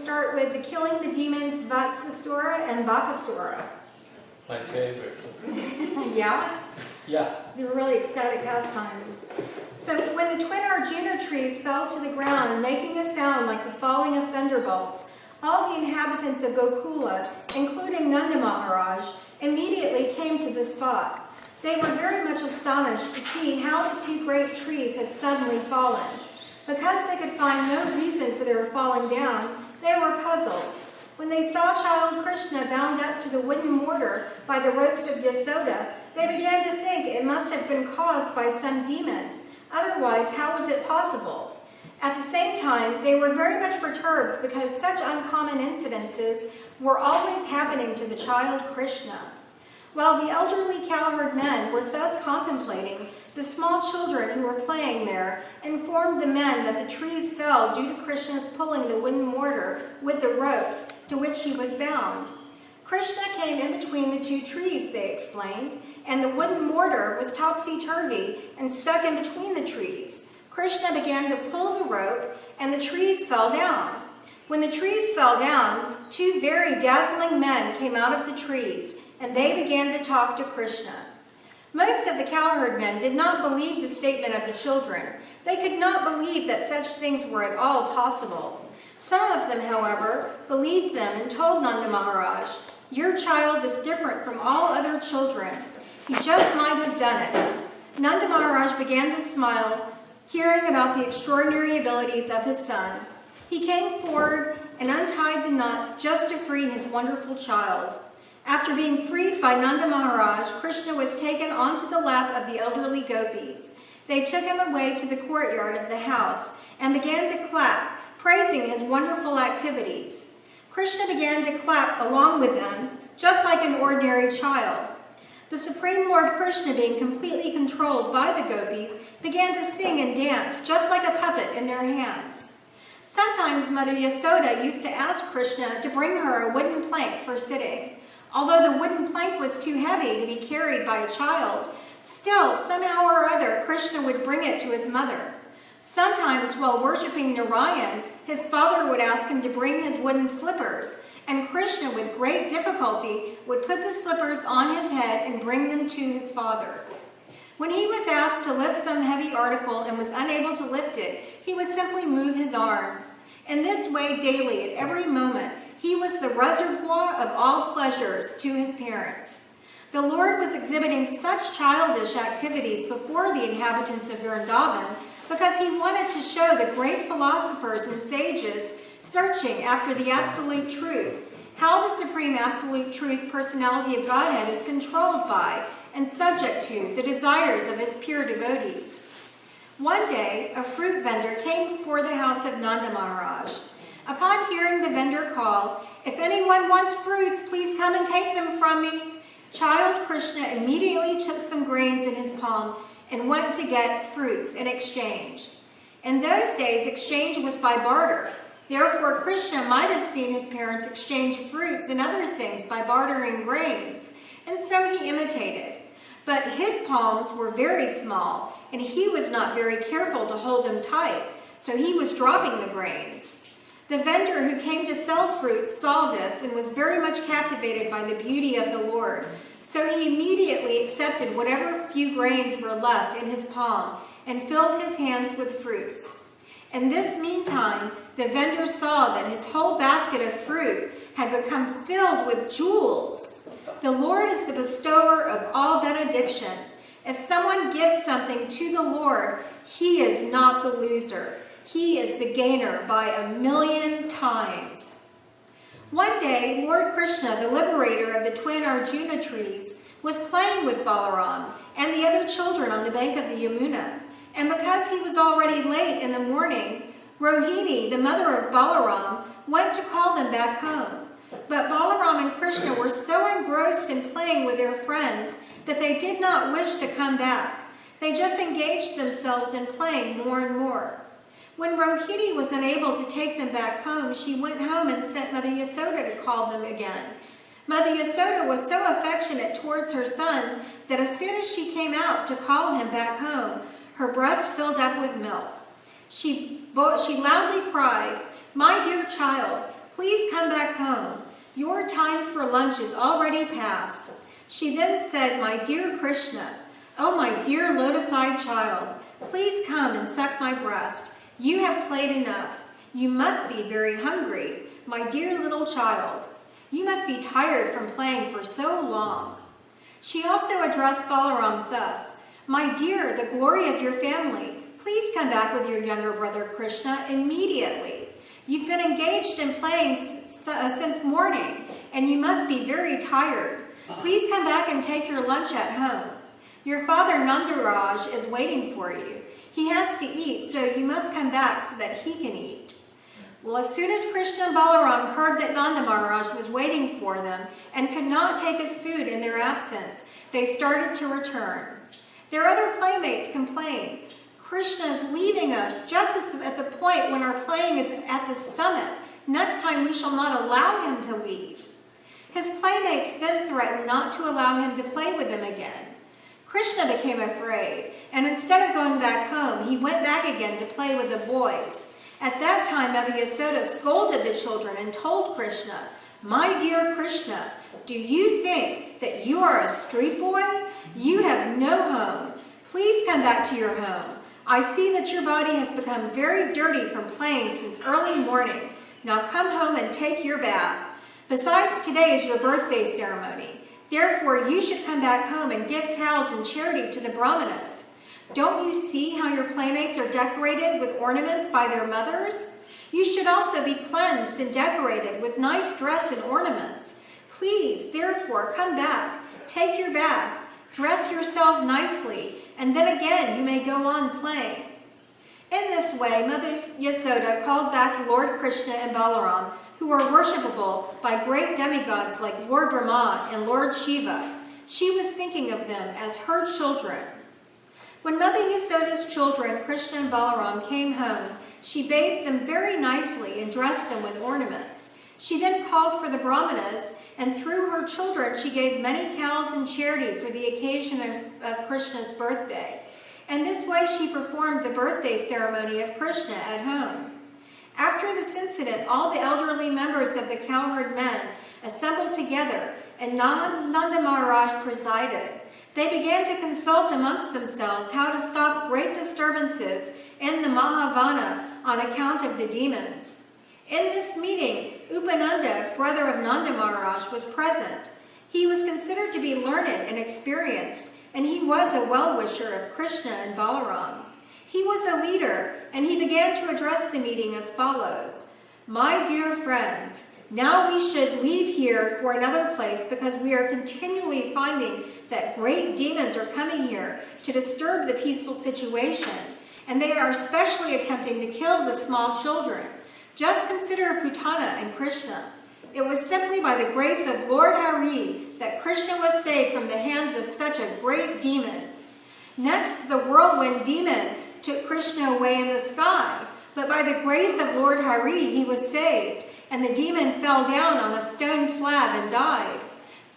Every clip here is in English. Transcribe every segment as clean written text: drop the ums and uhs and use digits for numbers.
start with the killing the demons Vatsasura and Bakasura. My favorite. Yeah? Yeah. They were really ecstatic pastimes. So when the twin Arjuna trees fell to the ground, making a sound like the falling of thunderbolts, all the inhabitants of Gokula, including Nanda Maharaj, immediately came to the spot. They were very much astonished to see how the two great trees had suddenly fallen. Because they could find no reason for their falling down, they were puzzled. When they saw child Krishna bound up to the wooden mortar by the ropes of Yasoda, they began to think it must have been caused by some demon. Otherwise, how was it possible? At the same time, they were very much perturbed because such uncommon incidences were always happening to the child Krishna. While the elderly cowherd men were thus contemplating, the small children who were playing there informed the men that the trees fell due to Krishna's pulling the wooden mortar with the ropes to which he was bound. Krishna came in between the two trees, they explained, and the wooden mortar was topsy-turvy and stuck in between the trees. Krishna began to pull the rope, and the trees fell down. When the trees fell down, two very dazzling men came out of the trees, and they began to talk to Krishna. Most of the cowherd men did not believe the statement of the children. They could not believe that such things were at all possible. Some of them, however, believed them and told Nanda Maharaj, "Your child is different from all other children. He just might have done it." Nanda Maharaj began to smile, hearing about the extraordinary abilities of his son. He came forward and untied the knot just to free his wonderful child. After being freed by Nanda Maharaj, Krishna was taken onto the lap of the elderly gopis. They took him away to the courtyard of the house and began to clap, praising his wonderful activities. Krishna began to clap along with them, just like an ordinary child. The Supreme Lord Krishna, being completely controlled by the gopis, began to sing and dance, just like a puppet in their hands. Sometimes Mother Yasoda used to ask Krishna to bring her a wooden plank for sitting. Although the wooden plank was too heavy to be carried by a child, still, somehow or other, Krishna would bring it to his mother. Sometimes, while worshiping Narayan, his father would ask him to bring his wooden slippers, and Krishna, with great difficulty, would put the slippers on his head and bring them to his father. When he was asked to lift some heavy article and was unable to lift it, he would simply move his arms. In this way, daily, at every moment, he was the reservoir of all pleasures to his parents. The Lord was exhibiting such childish activities before the inhabitants of Vrindavan because he wanted to show the great philosophers and sages searching after the absolute truth, how the Supreme Absolute Truth Personality of Godhead is controlled by and subject to the desires of his pure devotees. One day, a fruit vendor came before the house of Nanda Maharaj. Upon hearing the vendor call, "If anyone wants fruits, please come and take them from me," child Krishna immediately took some grains in his palm and went to get fruits in exchange. In those days, exchange was by barter. Therefore, Krishna might have seen his parents exchange fruits and other things by bartering grains, and so he imitated. But his palms were very small, and he was not very careful to hold them tight, so he was dropping the grains. The vendor who came to sell fruits saw this and was very much captivated by the beauty of the Lord. So he immediately accepted whatever few grains were left in his palm and filled his hands with fruits. In this meantime, the vendor saw that his whole basket of fruit had become filled with jewels. The Lord is the bestower of all benediction. If someone gives something to the Lord, he is not the loser. He is the gainer by 1,000,000 times. One day, Lord Krishna, the liberator of the twin Arjuna trees, was playing with Balaram and the other children on the bank of the Yamuna. And because he was already late in the morning, Rohini, the mother of Balaram, went to call them back home. But Balaram and Krishna were so engrossed in playing with their friends that they did not wish to come back. They just engaged themselves in playing more and more. When Rohini was unable to take them back home, she went home and sent Mother Yasoda to call them again. Mother Yasoda was so affectionate towards her son that as soon as she came out to call him back home, her breast filled up with milk. She loudly cried, "My dear child, Please come back home. Your time for lunch is already past." She then said, "My dear Krishna, oh my dear lotus-eyed child, please come and suck my breast. You have played enough. You must be very hungry, my dear little child. You must be tired from playing for so long." She also addressed Balaram thus, "My dear, the glory of your family, please come back with your younger brother Krishna immediately. You've been engaged in playing since morning, and you must be very tired. Please come back and take your lunch at home. Your father Nandaraj is waiting for you. He has to eat, so you must come back so that he can eat." Well, as soon as Krishna and Balaram heard that Nanda Maharaj was waiting for them and could not take his food in their absence, they started to return. Their other playmates complained, "Krishna is leaving us just at the point when our playing is at the summit. Next time we shall not allow him to leave." His playmates then threatened not to allow him to play with them again. Krishna became afraid, and instead of going back home, he went back again to play with the boys. At that time, Mother Yasoda scolded the children and told Krishna, "My dear Krishna, do you think that you are a street boy? You have no home. Please come back to your home. I see that your body has become very dirty from playing since early morning. Now come home and take your bath. Besides, today is your birthday ceremony. Therefore, you should come back home and give cows in charity to the brahmanas. Don't you see how your playmates are decorated with ornaments by their mothers? You should also be cleansed and decorated with nice dress and ornaments. Please, therefore, come back, take your bath, dress yourself nicely, and then again you may go on playing." In this way, Mother Yasoda called back Lord Krishna and Balaram, who were worshipable by great demigods like Lord Brahma and Lord Shiva. She was thinking of them as her children. When Mother Yasoda's children, Krishna and Balaram, came home, she bathed them very nicely and dressed them with ornaments. She then called for the brahmanas, and through her children she gave many cows in charity for the occasion of Krishna's birthday. And this way she performed the birthday ceremony of Krishna at home. After this incident, all the elderly members of the cowherd men assembled together, and Nanda Maharaj presided. They began to consult amongst themselves how to stop great disturbances in the Mahavana on account of the demons. In this meeting, Upananda, brother of Nanda Maharaj, was present. He was considered to be learned and experienced, and he was a well-wisher of Krishna and Balaram. He was a leader, and he began to address the meeting as follows. "My dear friends, now we should leave here for another place because we are continually finding that great demons are coming here to disturb the peaceful situation, and they are especially attempting to kill the small children. Just consider Putana and Krishna. It was simply by the grace of Lord Hari that Krishna was saved from the hands of such a great demon. Next, the whirlwind demon took Krishna away in the sky, but by the grace of Lord Hari he was saved, and the demon fell down on a stone slab and died.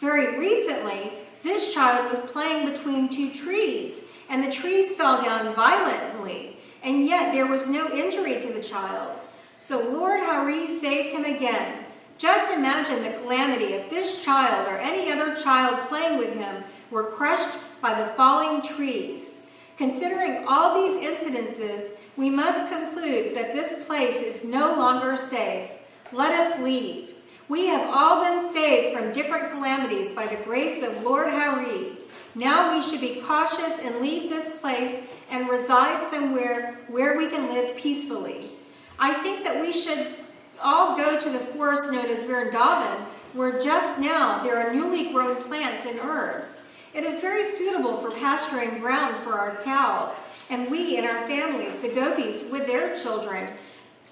Very recently, this child was playing between two trees, and the trees fell down violently, and yet there was no injury to the child. So Lord Hari saved him again. Just imagine the calamity if this child or any other child playing with him were crushed by the falling trees. Considering all these incidences, we must conclude that this place is no longer safe. Let us leave. We have all been saved from different calamities by the grace of Lord Hari. Now we should be cautious and leave this place and reside somewhere where we can live peacefully. I think that we should all go to the forest known as Vrindavan, where just now there are newly grown plants and herbs. It is very suitable for pasturing ground for our cows, and we and our families, the gopis with their children,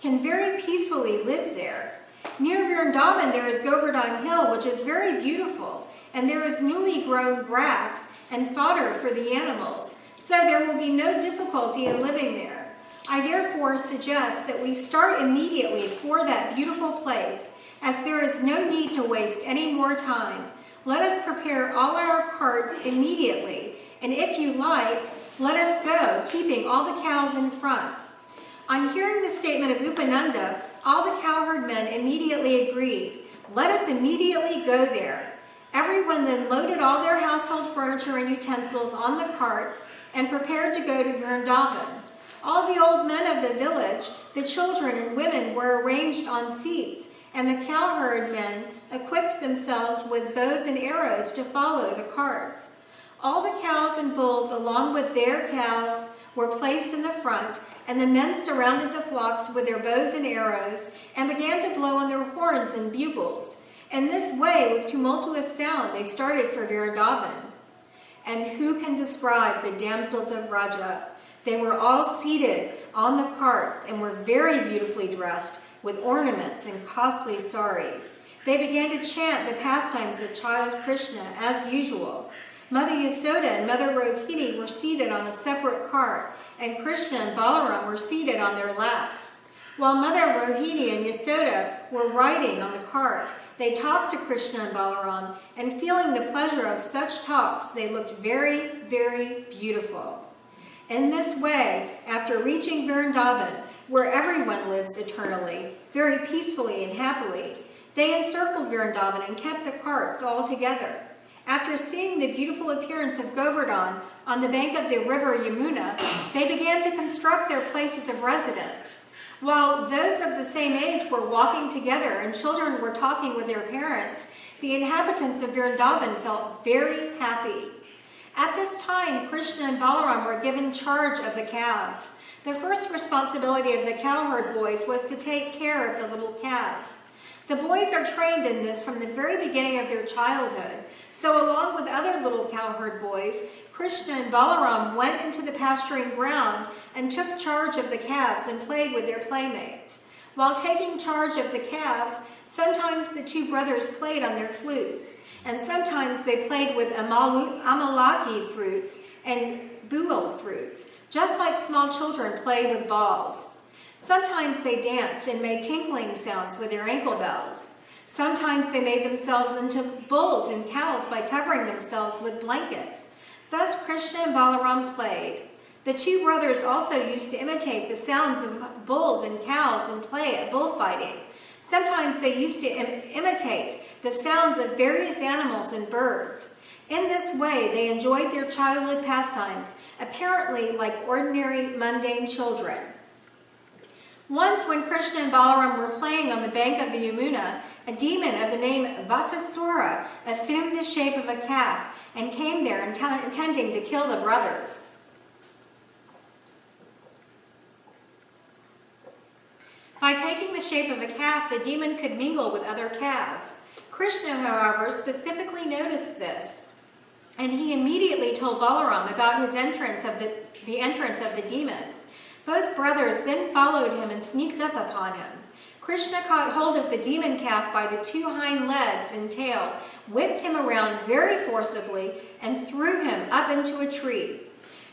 can very peacefully live there. Near Vrindavan there is Govardhan Hill, which is very beautiful, and there is newly grown grass and fodder for the animals, so there will be no difficulty in living there. I therefore suggest that we start immediately for that beautiful place, as there is no need to waste any more time. Let us prepare all our carts immediately, and if you like, let us go, keeping all the cows in front." On hearing the statement of Upananda, all the cowherd men immediately Let us immediately go there." Everyone then loaded all their household furniture and utensils on the carts and prepared to go to Vrindavan. All the old men of the village, the children and women were arranged on seats, and the cowherd men equipped themselves with bows and arrows to follow the carts. All the cows and bulls, along with their calves, were placed in the front, and the men surrounded the flocks with their bows and arrows and began to blow on their horns and bugles. In this way, with tumultuous sound, they started for Vrindavan. And who can describe the damsels of Raja? They were all seated on the carts and were very beautifully dressed with ornaments and costly saris. They began to chant the pastimes of child Krishna as usual. Mother Yasoda and Mother Rohini were seated on a separate cart, and Krishna and Balaram were seated on their laps. While Mother Rohini and Yasoda were riding on the cart, they talked to Krishna and Balaram, and feeling the pleasure of such talks, they looked very, very beautiful. In this way, after reaching Vrindavan, where everyone lives eternally, very peacefully and happily, they encircled Vrindavan and kept the carts all together. After seeing the beautiful appearance of Govardhan on the bank of the river Yamuna, they began to construct their places of residence. While those of the same age were walking together and children were talking with their parents, the inhabitants of Vrindavan felt very happy. At this time, Krishna and Balaram were given charge of the calves. The first responsibility of the cowherd boys was to take care of the little calves. The boys are trained in this from the very beginning of their childhood. So along with other little cowherd boys, Krishna and Balaram went into the pasturing ground and took charge of the calves and played with their playmates. While taking charge of the calves, sometimes the two brothers played on their flutes, and sometimes they played with amalaki fruits and buel fruits, just like small children play with balls. Sometimes they danced and made tinkling sounds with their ankle bells. Sometimes they made themselves into bulls and cows by covering themselves with blankets. Thus Krishna and Balaram played. The two brothers also used to imitate the sounds of bulls and cows and play at bullfighting. Sometimes they used to imitate the sounds of various animals and birds. In this way, they enjoyed their childhood pastimes, apparently like ordinary mundane children. Once when Krishna and Balaram were playing on the bank of the Yamuna, a demon of the name Vatasura assumed the shape of a calf and came there intending to kill the brothers. By taking the shape of a calf, the demon could mingle with other calves. Krishna, however, specifically noticed this, and he immediately told Balaram about his entrance of the entrance of the demon. Both brothers then followed him and sneaked up upon him. Krishna caught hold of the demon calf by the two hind legs and tail, whipped him around very forcibly, and threw him up into a tree.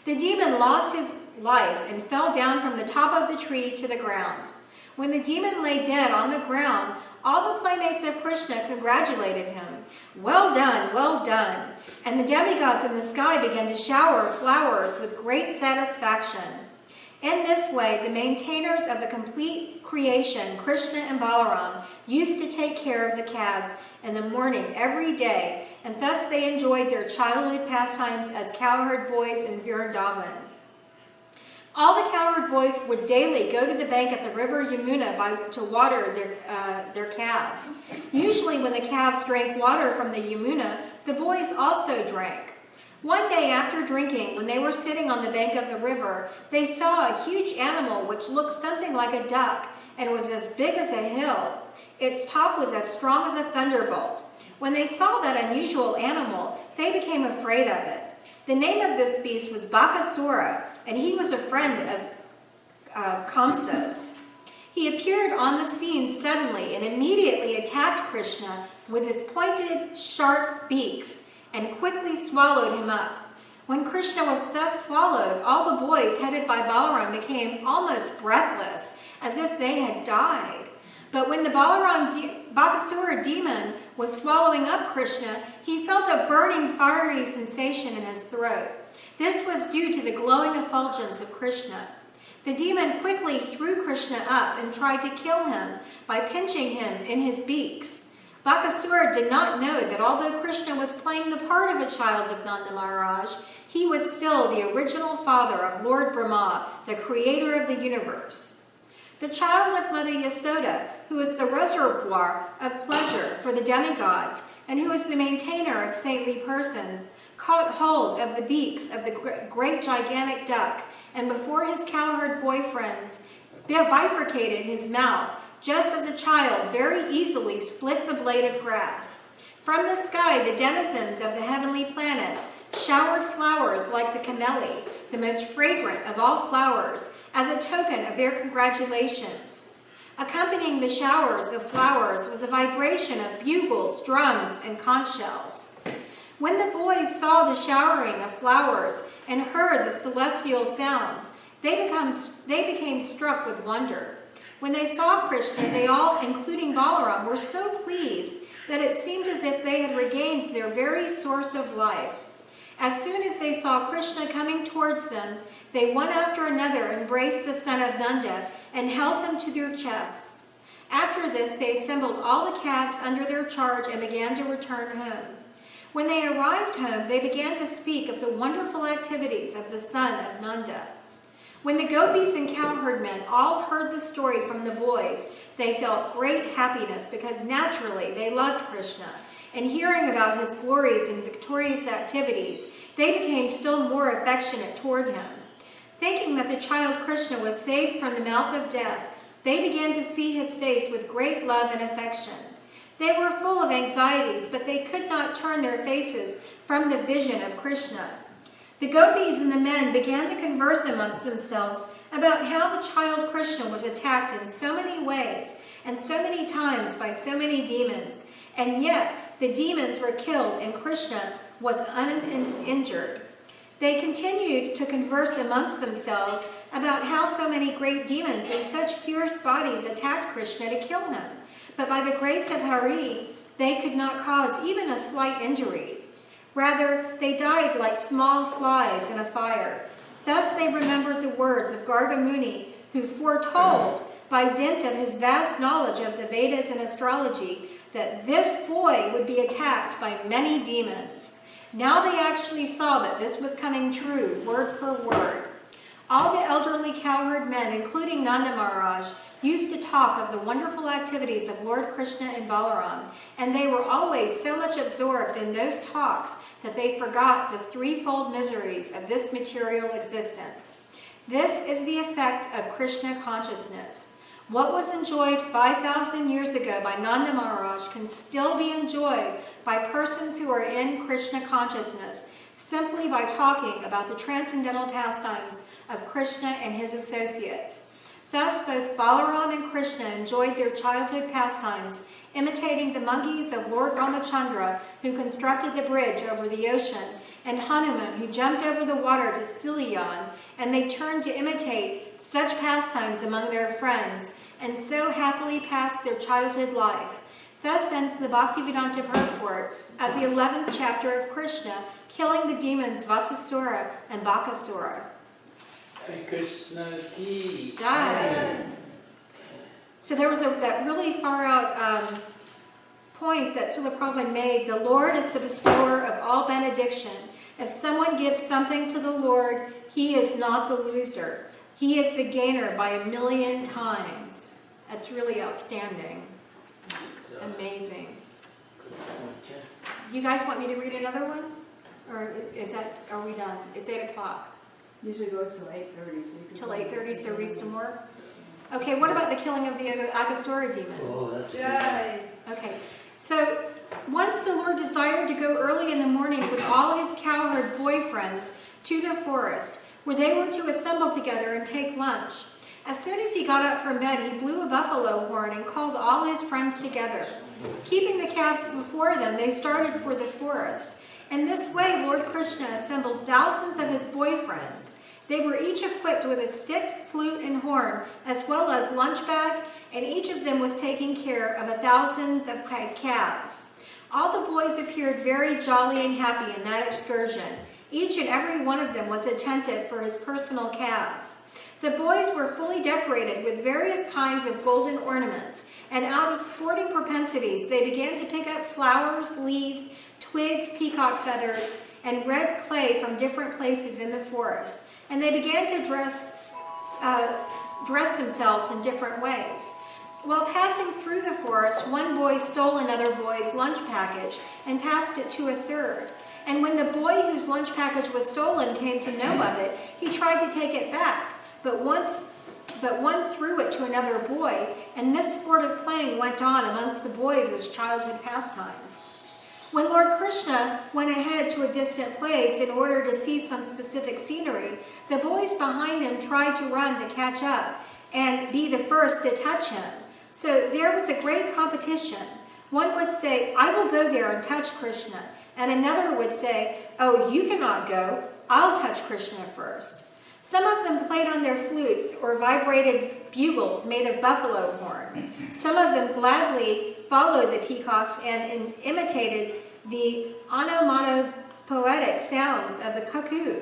The demon lost his life and fell down from the top of the tree to the ground. When the demon lay dead on the ground, all the playmates of Krishna congratulated him. "Well done, well done." And the demigods in the sky began to shower flowers with great satisfaction. In this way, the maintainers of the complete creation, Krishna and Balaram, used to take care of the calves in the morning every day, and thus they enjoyed their childhood pastimes as cowherd boys in Vrindavan. All the cowherd boys would daily go to the bank at the river Yamuna to water their calves. Usually when the calves drank water from the Yamuna, the boys also drank. One day after drinking, when they were sitting on the bank of the river, they saw a huge animal which looked something like a duck and was as big as a hill. Its top was as strong as a thunderbolt. When they saw that unusual animal, they became afraid of it. The name of this beast was Bakasura, and he was a friend of Kamsa's. He appeared on the scene suddenly and immediately attacked Krishna with his pointed, sharp beaks and quickly swallowed him up. When Krishna was thus swallowed, all the boys headed by Balaram became almost breathless, as if they had died. But when the Bakasura demon was swallowing up Krishna, he felt a burning, fiery sensation in his throat. This was due to the glowing effulgence of Krishna. The demon quickly threw Krishna up and tried to kill him by pinching him in his beaks. Bakasura did not know that although Krishna was playing the part of a child of Nanda Maharaj, he was still the original father of Lord Brahma, the creator of the universe. The child of Mother Yasoda, who is the reservoir of pleasure for the demigods and who is the maintainer of saintly persons, caught hold of the beaks of the great gigantic duck, and before his cowherd boyfriends bifurcated his mouth, just as a child very easily splits a blade of grass. From the sky, the denizens of the heavenly planets showered flowers like the camellia, the most fragrant of all flowers, as a token of their congratulations. Accompanying the showers of flowers was a vibration of bugles, drums, and conch shells. When the boys saw the showering of flowers and heard the celestial sounds, they became struck with wonder. When they saw Krishna, they all, including Balaram, were so pleased that it seemed as if they had regained their very source of life. As soon as they saw Krishna coming towards them, they one after another embraced the son of Nanda and held him to their chests. After this, they assembled all the calves under their charge and began to return home. When they arrived home, they began to speak of the wonderful activities of the son of Nanda. When the gopis and cowherd men all heard the story from the boys, they felt great happiness because naturally they loved Krishna. And hearing about his glories and victorious activities, they became still more affectionate toward him. Thinking that the child Krishna was saved from the mouth of death, they began to see his face with great love and affection. They were full of anxieties, but they could not turn their faces from the vision of Krishna. The gopis and the men began to converse amongst themselves about how the child Krishna was attacked in so many ways and so many times by so many demons, and yet the demons were killed and Krishna was uninjured. They continued to converse amongst themselves about how so many great demons in such fierce bodies attacked Krishna to kill him, but by the grace of Hari, they could not cause even a slight injury. Rather, they died like small flies in a fire. Thus they remembered the words of Garga Muni, who foretold, by dint of his vast knowledge of the Vedas and astrology, that this boy would be attacked by many demons. Now they actually saw that this was coming true, word for word. All the elderly cowherd men, including Nanda Maharaj, used to talk of the wonderful activities of Lord Krishna and Balaram, and they were always so much absorbed in those talks that they forgot the threefold miseries of this material existence. This is the effect of Krishna consciousness. What was enjoyed 5,000 years ago by Nanda Maharaj can still be enjoyed by persons who are in Krishna consciousness, simply by talking about the transcendental pastimes of Krishna and his associates. Thus, both Balaram and Krishna enjoyed their childhood pastimes, imitating the monkeys of Lord Ramachandra, who constructed the bridge over the ocean, and Hanuman, who jumped over the water to Siliyan, and they turned to imitate such pastimes among their friends, and so happily passed their childhood life. Thus ends the Bhaktivedanta purport of the 11th chapter of Krishna, killing the demons Vatasura and Bakasura. Hare Krishna ki Jai. So there was that really far out point that Srila Prabhupada made. The Lord is the bestower of all benediction. If someone gives something to the Lord, he is not the loser. He is the gainer by 1,000,000 times. That's really outstanding. It's amazing. You guys want me to read another one? Or are we done? It's 8 o'clock. Usually goes till 8:30. Till 8:30, so read some more? Okay, what about the killing of the Aghasura demon? Oh, that's Yay! Okay, so once the Lord desired to go early in the morning with all his cowherd boyfriends to the forest, where they were to assemble together and take lunch. As soon as he got up from bed, he blew a buffalo horn and called all his friends together. Keeping the calves before them, they started for the forest. In this way, Lord Krishna assembled thousands of his boyfriends. They were each equipped with a stick, flute, and horn, as well as lunch bag, and each of them was taking care of thousands of calves. All the boys appeared very jolly and happy in that excursion. Each and every one of them was attentive for his personal calves. The boys were fully decorated with various kinds of golden ornaments, and out of sporting propensities, they began to pick up flowers, leaves, twigs, peacock feathers, and red clay from different places in the forest, and they began to dress themselves in different ways. While passing through the forest, one boy stole another boy's lunch package and passed it to a third. And when the boy whose lunch package was stolen came to know of it, he tried to take it back, but one threw it to another boy, and this sport of playing went on amongst the boys as childhood pastimes. When Lord Krishna went ahead to a distant place in order to see some specific scenery, the boys behind him tried to run to catch up and be the first to touch him. So there was a great competition. One would say, "I will go there and touch Krishna," and another would say, "Oh, you cannot go. I'll touch Krishna first." Some of them played on their flutes or vibrated bugles made of buffalo horn. Some of them gladly followed the peacocks and imitated the onomatopoetic sounds of the cuckoo.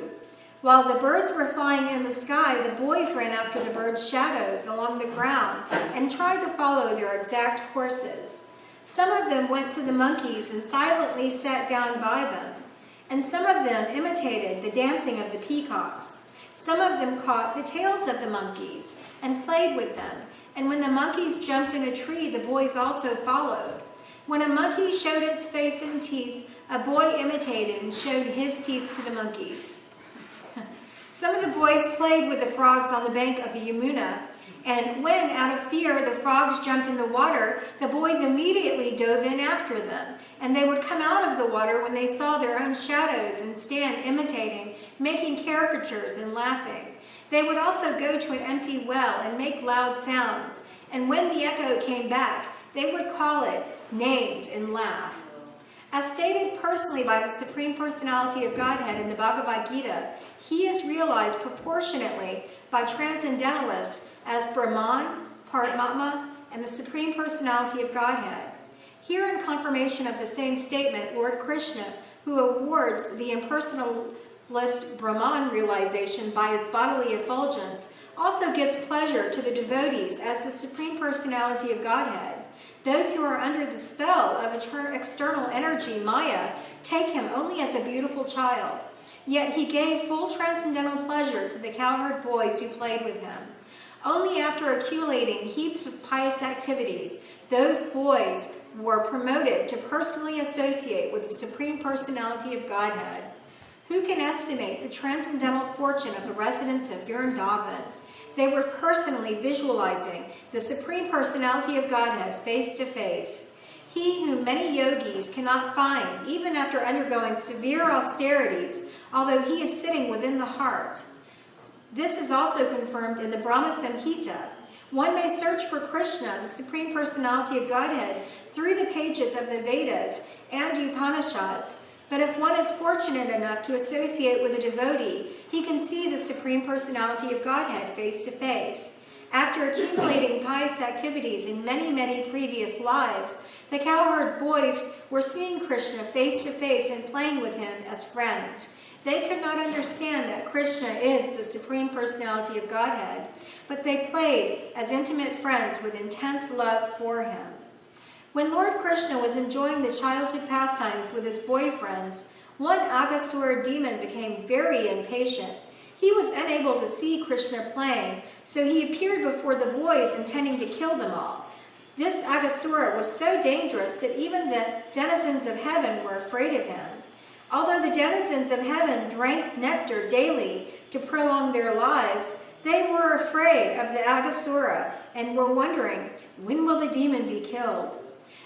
While the birds were flying in the sky, the boys ran after the birds' shadows along the ground and tried to follow their exact courses. Some of them went to the monkeys and silently sat down by them, and some of them imitated the dancing of the peacocks. Some of them caught the tails of the monkeys and played with them, and when the monkeys jumped in a tree, the boys also followed. When a monkey showed its face and teeth, a boy imitated and showed his teeth to the monkeys. Some of the boys played with the frogs on the bank of the Yamuna, and when, out of fear, the frogs jumped in the water, the boys immediately dove in after them, and they would come out of the water when they saw their own shadows and stand imitating, making caricatures and laughing. They would also go to an empty well and make loud sounds, and when the echo came back, they would call it names and laugh. As stated personally by the Supreme Personality of Godhead in the Bhagavad Gita, he is realized proportionately by transcendentalists as Brahman, Paramatma, and the Supreme Personality of Godhead. Here, in confirmation of the same statement, Lord Krishna, who awards the impersonalist Brahman realization by his bodily effulgence, also gives pleasure to the devotees as the Supreme Personality of Godhead. Those who are under the spell of external energy, Maya, take him only as a beautiful child. Yet he gave full transcendental pleasure to the cowherd boys who played with him. Only after accumulating heaps of pious activities, those boys were promoted to personally associate with the Supreme Personality of Godhead. Who can estimate the transcendental fortune of the residents of Vrindavan? They were personally visualizing the Supreme Personality of Godhead face to face. He whom many yogis cannot find, even after undergoing severe austerities, although he is sitting within the heart. This is also confirmed in the Brahma Samhita. One may search for Krishna, the Supreme Personality of Godhead, through the pages of the Vedas and Upanishads, but if one is fortunate enough to associate with a devotee, he can see the Supreme Personality of Godhead face to face. After accumulating pious activities in many, many previous lives, the cowherd boys were seeing Krishna face to face and playing with him as friends. They could not understand that Krishna is the Supreme Personality of Godhead, but they played as intimate friends with intense love for him. When Lord Krishna was enjoying the childhood pastimes with his boyfriends, one Aghasura demon became very impatient. He was unable to see Krishna playing, so he appeared before the boys intending to kill them all. This Aghasura was so dangerous that even the denizens of heaven were afraid of him. Although the denizens of heaven drank nectar daily to prolong their lives, they were afraid of the Aghasura and were wondering, when will the demon be killed?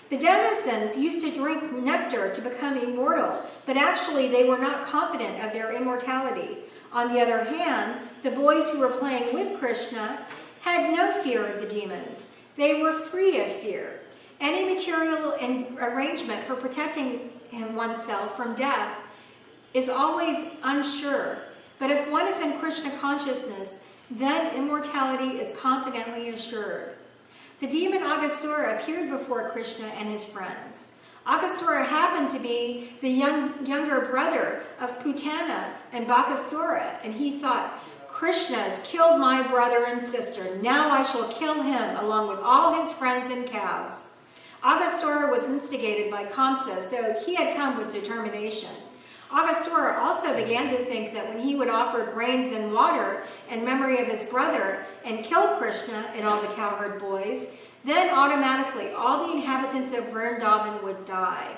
The denizens used to drink nectar to become immortal, but actually they were not confident of their immortality. On the other hand, the boys who were playing with Krishna had no fear of the demons. They were free of fear. Any material arrangement for protecting oneself from death is always unsure. But if one is in Krishna consciousness, then immortality is confidently assured. The demon Aghasura appeared before Krishna and his friends. Aghasura happened to be the younger brother of Putana and Bakasura, and he thought, Krishna has killed my brother and sister. Now I shall kill him along with all his friends and calves. Aghasura was instigated by Kamsa, so he had come with determination. Aghasura also began to think that when he would offer grains and water in memory of his brother and kill Krishna and all the cowherd boys, then automatically all the inhabitants of Vrindavan would die.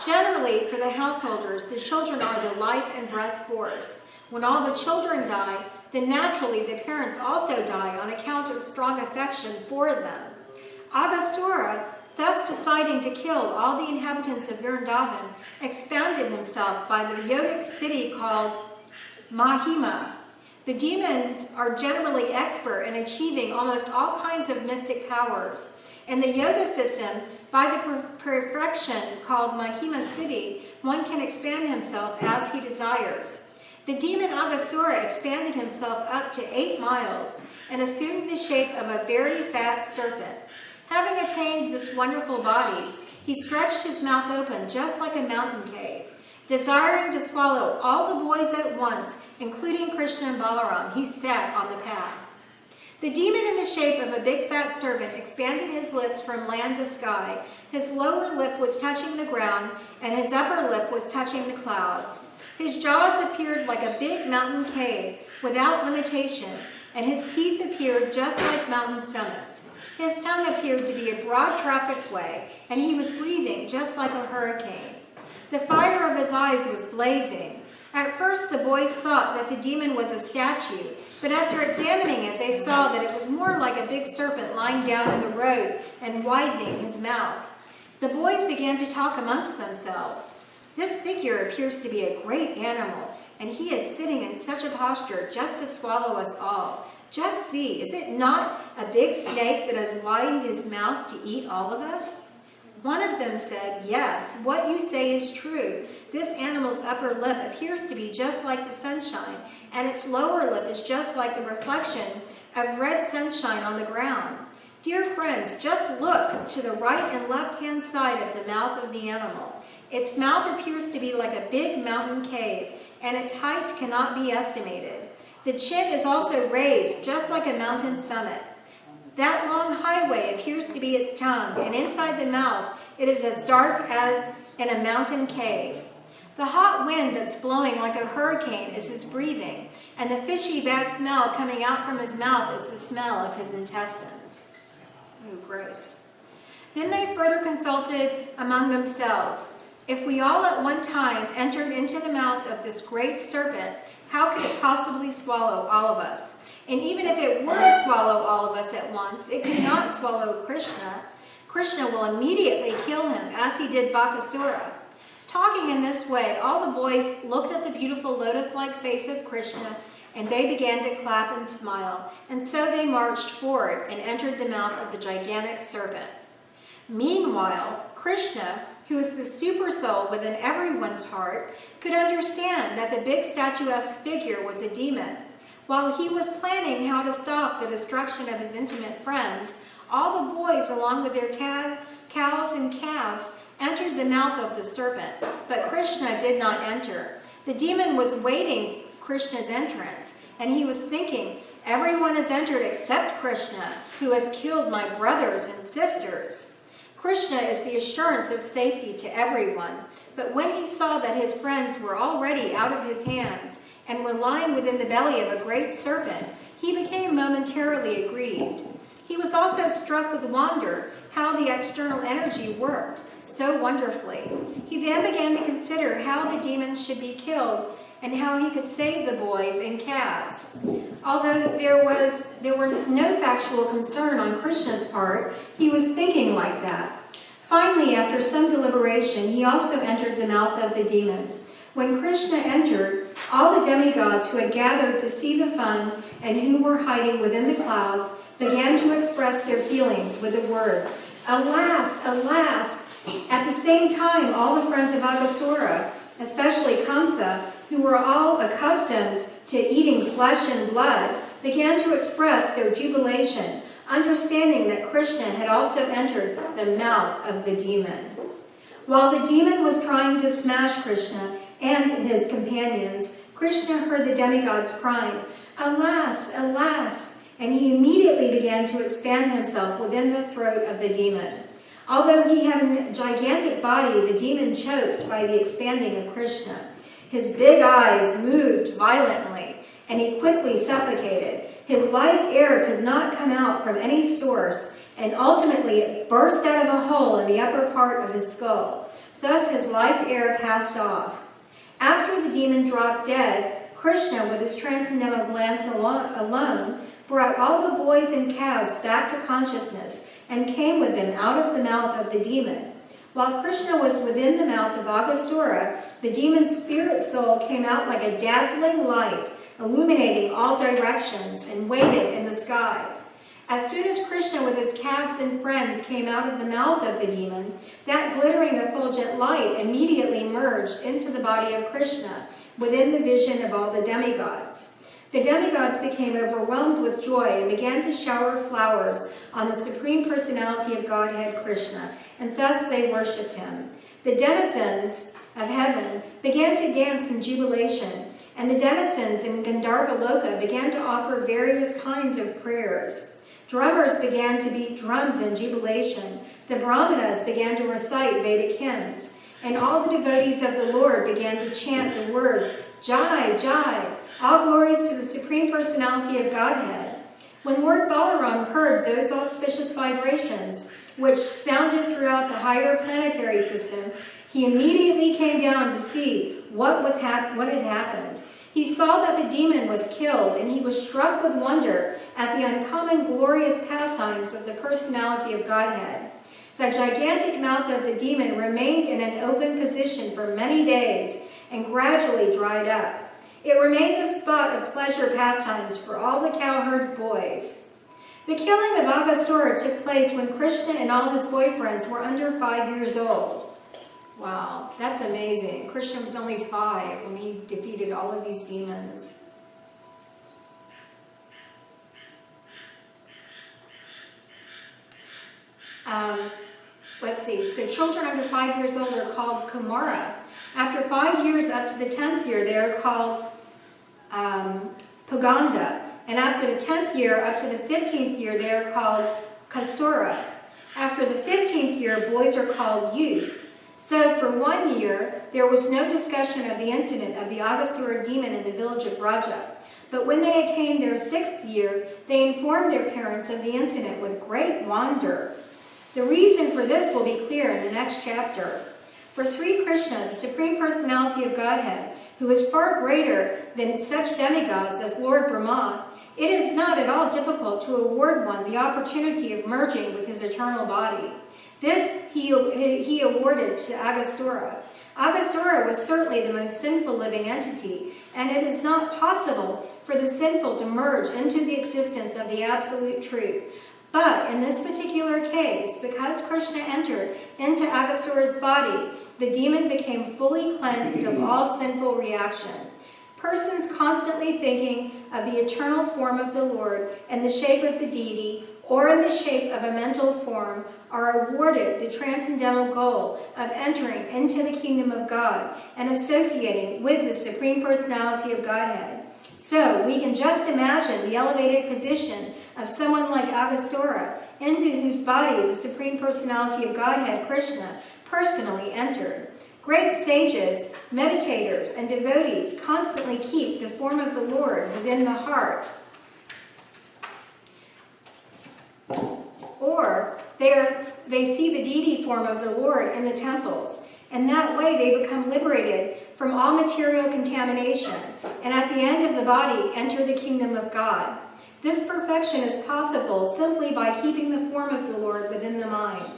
Generally, for the householders, the children are the life and breath force. When all the children die, then naturally the parents also die on account of strong affection for them. Aghasura, thus deciding to kill all the inhabitants of Vrindavan, expounded himself by the yogic city called Mahima. The demons are generally expert in achieving almost all kinds of mystic powers. In the yoga system, by the perfection called Mahima city, one can expand himself as he desires. The demon Aghasura expanded himself up to 8 miles and assumed the shape of a very fat serpent. Having attained this wonderful body, he stretched his mouth open just like a mountain cave. Desiring to swallow all the boys at once, including Krishna and Balaram, he sat on the path. The demon in the shape of a big fat serpent expanded his lips from land to sky. His lower lip was touching the ground, and his upper lip was touching the clouds. His jaws appeared like a big mountain cave, without limitation, and his teeth appeared just like mountain summits. His tongue appeared to be a broad traffic way, and he was breathing just like a hurricane. The fire of his eyes was blazing. At first, the boys thought that the demon was a statue, but after examining it, they saw that it was more like a big serpent lying down in the road and widening his mouth. The boys began to talk amongst themselves. This figure appears to be a great animal, and he is sitting in such a posture just to swallow us all. Just see, is it not a big snake that has widened his mouth to eat all of us? One of them said, yes, what you say is true. This animal's upper lip appears to be just like the sunshine, and its lower lip is just like the reflection of red sunshine on the ground. Dear friends, just look to the right and left-hand side of the mouth of the animal. Its mouth appears to be like a big mountain cave, and its height cannot be estimated. The chin is also raised, just like a mountain summit. That long highway appears to be its tongue, and inside the mouth it is as dark as in a mountain cave. The hot wind that's blowing like a hurricane is his breathing, and the fishy bad smell coming out from his mouth is the smell of his intestines. Ooh, gross. Then they further consulted among themselves. If we all at one time entered into the mouth of this great serpent, how could it possibly swallow all of us? And even if it were to swallow all of us at once, it could not swallow Krishna. Krishna will immediately kill him, as he did Bakasura. Talking in this way, all the boys looked at the beautiful lotus-like face of Krishna, and they began to clap and smile. And so they marched forward and entered the mouth of the gigantic serpent. Meanwhile, Krishna, who is the super soul within everyone's heart, could understand that the big statuesque figure was a demon. While he was planning how to stop the destruction of his intimate friends, all the boys, along with their cows and calves, entered the mouth of the serpent, but Krishna did not enter. The demon was waiting Krishna's entrance, and he was thinking, everyone has entered except Krishna, who has killed my brothers and sisters. Krishna is the assurance of safety to everyone, but when he saw that his friends were already out of his hands and were lying within the belly of a great serpent, he became momentarily aggrieved. He was also struck with wonder how the external energy worked so wonderfully. He then began to consider how the demons should be killed and how he could save the boys and calves. Although there was no factual concern on Krishna's part, he was thinking like that. Finally, after some deliberation, he also entered the mouth of the demon. When Krishna entered, all the demigods who had gathered to see the fun and who were hiding within the clouds began to express their feelings with the words, alas, alas. At the same time, all the friends of Aghasura, especially Kamsa, who were all accustomed to eating flesh and blood, began to express their jubilation, understanding that Krishna had also entered the mouth of the demon. While the demon was trying to smash Krishna and his companions, Krishna heard the demigods crying, "Alas, alas!" And he immediately began to expand himself within the throat of the demon. Although he had a gigantic body, the demon choked by the expanding of Krishna. His big eyes moved violently, and he quickly suffocated. His life air could not come out from any source, and ultimately it burst out of a hole in the upper part of his skull. Thus his life air passed off. After the demon dropped dead, Krishna, with his transcendental glance alone, brought all the boys and calves back to consciousness and came with them out of the mouth of the demon. While Krishna was within the mouth of Aghasura, the demon's spirit soul came out like a dazzling light, illuminating all directions, and waited in the sky. As soon as Krishna with his calves and friends came out of the mouth of the demon, that glittering effulgent light immediately merged into the body of Krishna, within the vision of all the demigods. The demigods became overwhelmed with joy and began to shower flowers on the Supreme Personality of Godhead Krishna, and thus they worshipped him. The denizens of heaven began to dance in jubilation, and the denizens in Gandharva Loka began to offer various kinds of prayers. Drummers began to beat drums in jubilation. The Brahmanas began to recite Vedic hymns, and all the devotees of the Lord began to chant the words, Jai, Jai, all glories to the Supreme Personality of Godhead. When Lord Balaram heard those auspicious vibrations, which sounded throughout the higher planetary system, he immediately came down to see what had happened. He saw that the demon was killed, and he was struck with wonder at the uncommon glorious pastimes of the personality of Godhead. The gigantic mouth of the demon remained in an open position for many days and gradually dried up. It remained a spot of pleasure pastimes for all the cowherd boys. The killing of Aghasura took place when Krishna and all his boyfriends were under 5 years old. Wow, that's amazing. Krishna was only 5 when he defeated all of these demons. Let's see. So children under 5 years old are called Kumara. After 5 years up to the 10th year, they are called Puganda. And after the 10th year up to the 15th year, they are called Kasura. After the 15th year, boys are called youths. So for 1 year, there was no discussion of the incident of the Aghasura demon in the village of Raja. But when they attained their 6th year, they informed their parents of the incident with great wonder. The reason for this will be clear in the next chapter. For Sri Krishna, the Supreme Personality of Godhead, who is far greater than such demigods as Lord Brahma, it is not at all difficult to award one the opportunity of merging with his eternal body. This he awarded to Aghasura. Aghasura was certainly the most sinful living entity, and it is not possible for the sinful to merge into the existence of the absolute truth. But in this particular case, because Krishna entered into Aghasura's body, the demon became fully cleansed of all sinful reaction. Persons constantly thinking of the eternal form of the Lord in the shape of the deity or in the shape of a mental form are awarded the transcendental goal of entering into the kingdom of God and associating with the Supreme Personality of Godhead. So we can just imagine the elevated position of someone like Aghasura, into whose body the Supreme Personality of Godhead, Krishna, personally entered. Great sages, meditators, and devotees constantly keep the form of the Lord within the heart. Or they see the deity form of the Lord in the temples. And that way they become liberated from all material contamination, and at the end of the body enter the kingdom of God. This perfection is possible simply by keeping the form of the Lord within the mind.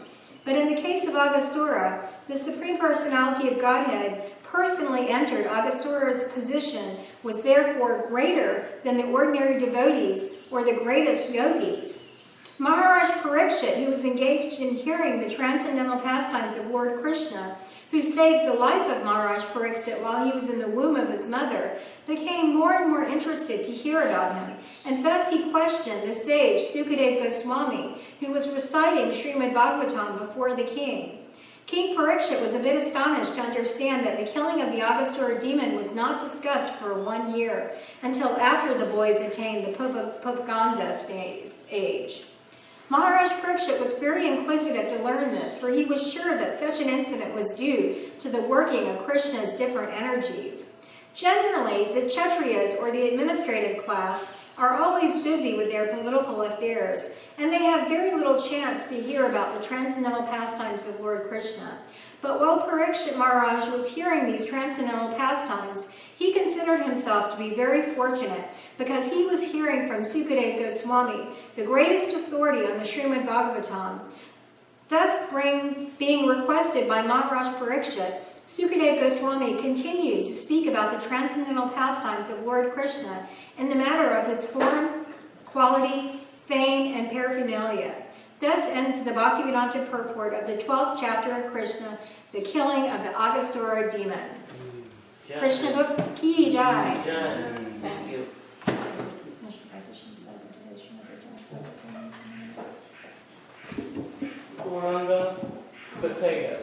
But in the case of Aghasura, the Supreme Personality of Godhead personally entered. Aghasura's position was therefore greater than the ordinary devotees or the greatest yogis. Maharaj Parikshit, who was engaged in hearing the transcendental pastimes of Lord Krishna, who saved the life of Maharaj Parikshit while he was in the womb of his mother, became more and more interested to hear about him, and thus he questioned the sage Sukadeva Goswami, who was reciting Srimad Bhagavatam before the king. King Parikshit was a bit astonished to understand that the killing of the Aghasura demon was not discussed for 1 year until after the boys attained the Pupaganda age. Maharaj Parikshit was very inquisitive to learn this, for he was sure that such an incident was due to the working of Krishna's different energies. Generally, the Kshatriyas, or the administrative class, are always busy with their political affairs, and they have very little chance to hear about the transcendental pastimes of Lord Krishna. But while Parikshit Maharaj was hearing these transcendental pastimes, he considered himself to be very fortunate because he was hearing from Sukadeva Goswami, the greatest authority on the Srimad Bhagavatam. Thus, being requested by Maharaj Parikshit, Sukadeva Goswami continued to speak about the transcendental pastimes of Lord Krishna in the matter of his form, quality, fame, and paraphernalia. Thus ends the Bhaktivedanta purport of the 12th chapter of Krishna, the killing of the Aghasura demon. Krishna book ki jai. Thank you. Kuranga potato.